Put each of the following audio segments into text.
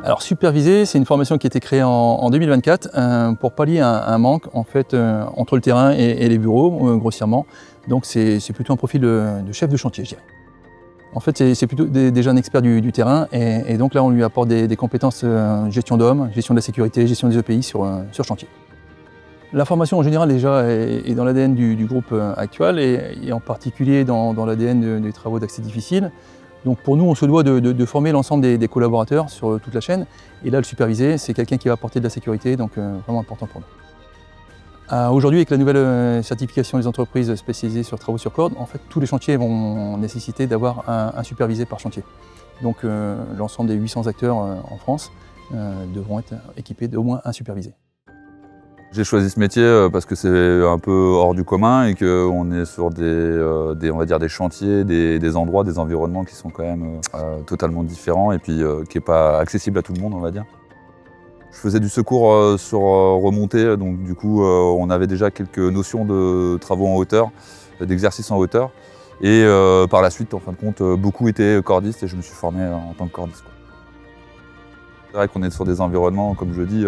Alors superviser, c'est une formation qui a été créée en 2024 pour pallier un manque en fait, entre le terrain et les bureaux, grossièrement. Donc c'est plutôt un profil de chef de chantier, je dirais. En fait, c'est plutôt des jeunes experts du terrain et donc là, on lui apporte des compétences gestion d'hommes, gestion de la sécurité, gestion des EPI sur chantier. La formation en général déjà est dans l'ADN du groupe actuel et en particulier dans l'ADN des travaux d'accès difficile. Donc pour nous, on se doit de former l'ensemble des collaborateurs sur toute la chaîne. Et là, le superviser, c'est quelqu'un qui va apporter de la sécurité, donc vraiment important pour nous. Aujourd'hui, avec la nouvelle certification des entreprises spécialisées sur travaux sur corde, en fait, tous les chantiers vont nécessiter d'avoir un supervisé par chantier. Donc l'ensemble des 800 acteurs en France devront être équipés d'au moins un supervisé. J'ai choisi ce métier parce que c'est un peu hors du commun et qu'on est sur on va dire des chantiers, des endroits, des environnements qui sont quand même totalement différents et puis qui n'est pas accessible à tout le monde, on va dire. Je faisais du secours sur remontée, donc du coup on avait déjà quelques notions de travaux en hauteur, d'exercices en hauteur. Et par la suite, en fin de compte, beaucoup étaient cordistes et je me suis formé en tant que cordiste. C'est vrai qu'on est sur des environnements, comme je dis,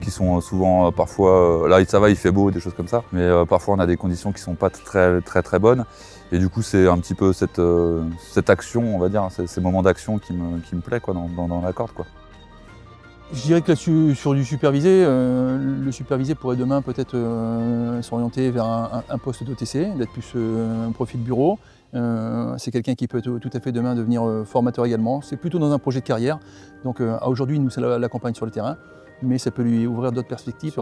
qui sont souvent parfois, là ça va, il fait beau, des choses comme ça, mais parfois on a des conditions qui ne sont pas très bonnes. Et du coup, c'est un petit peu cette action, on va dire, ces moments d'action qui me plaît quoi, dans la corde, quoi. Je dirais que là-dessus, sur du supervisé, le supervisé pourrait demain peut-être s'orienter vers un poste d'OTC, d'être plus un profil bureau. C'est quelqu'un qui peut tout à fait demain devenir formateur également. C'est plutôt dans un projet de carrière. Donc aujourd'hui, nous, ça l'accompagne sur le terrain, mais ça peut lui ouvrir d'autres perspectives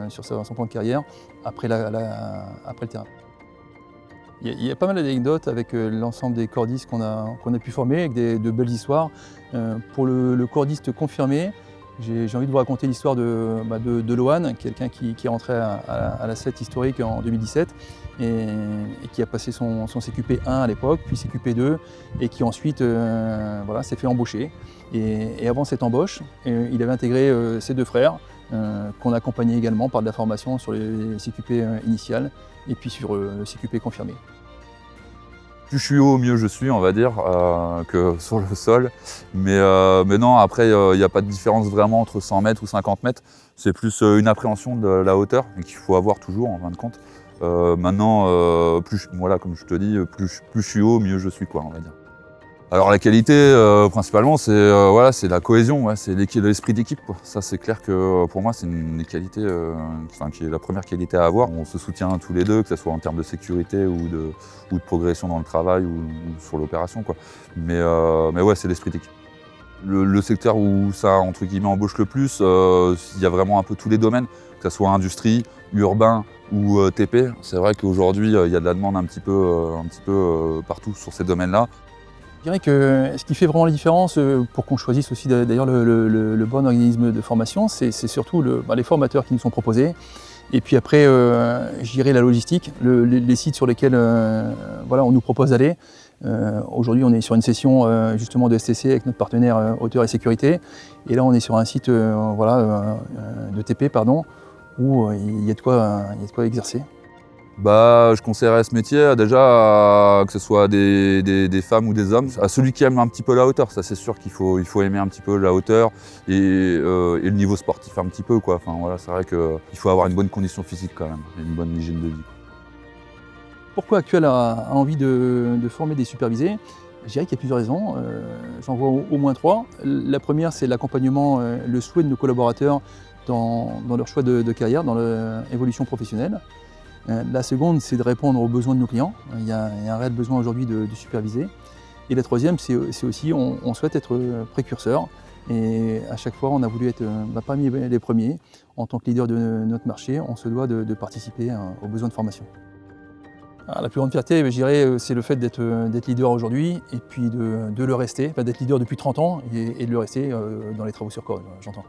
sur son plan de carrière après le terrain. Il y a pas mal d'anecdotes avec l'ensemble des cordistes qu'on a pu former, avec de belles histoires. Pour le cordiste confirmé, j'ai envie de vous raconter l'histoire de Lohan, quelqu'un qui est rentré à la 7 historique en 2017 et qui a passé son CQP 1 à l'époque, puis CQP 2 et qui ensuite s'est fait embaucher. Et avant cette embauche, il avait intégré ses deux frères qu'on accompagnait également par de la formation sur les CQP initiales et puis sur le CQP confirmé. Plus je suis haut, mieux je suis, on va dire, que sur le sol. Mais non, après, il n'y a pas de différence vraiment entre 100 mètres ou 50 mètres. C'est plus une appréhension de la hauteur qu'il faut avoir toujours, en fin de compte. Maintenant, voilà, comme je te dis, plus je suis haut, mieux je suis, quoi, on va dire. Alors la qualité, principalement, c'est la cohésion, ouais, c'est l'esprit d'équipe, quoi. Ça, c'est clair que pour moi, c'est une des qualités, qui est la première qualité à avoir. On se soutient tous les deux, que ce soit en termes de sécurité ou de progression dans le travail ou sur l'opération, quoi. Mais ouais, c'est l'esprit d'équipe. Le secteur où ça, entre guillemets, embauche le plus, il y a vraiment un peu tous les domaines, que ce soit industrie, urbain ou TP. C'est vrai qu'aujourd'hui, il y a de la demande un petit peu partout sur ces domaines-là. Je dirais que ce qui fait vraiment la différence pour qu'on choisisse aussi d'ailleurs le bon organisme de formation, c'est surtout les formateurs qui nous sont proposés. Et puis après, je dirais la logistique, les sites sur lesquels on nous propose d'aller. Aujourd'hui, on est sur une session justement de STC avec notre partenaire Hauteur et Sécurité. Et là, on est sur un site de TP, où il y a de quoi exercer. Je conseillerais ce métier déjà que ce soit des femmes ou des hommes, à celui qui aime un petit peu la hauteur. Ça, c'est sûr qu'il faut aimer un petit peu la hauteur et le niveau sportif un petit peu, quoi. Enfin, voilà, c'est vrai qu'il faut avoir une bonne condition physique quand même, et une bonne hygiène de vie. Pourquoi Actuel a envie de former des supervisés? Je dirais qu'il y a plusieurs raisons. J'en vois au moins trois. La première, c'est l'accompagnement, le souhait de nos collaborateurs dans leur choix de carrière, dans leur évolution professionnelle. La seconde, c'est de répondre aux besoins de nos clients. Il y a un réel besoin aujourd'hui de superviser. Et la troisième, c'est aussi, on souhaite être précurseur. Et à chaque fois, on a voulu être parmi les premiers. En tant que leader de notre marché, on se doit de participer aux besoins de formation. La plus grande fierté, je dirais, c'est le fait d'être leader aujourd'hui et puis de le rester, d'être leader depuis 30 ans et de le rester dans les travaux sur corde, j'entends.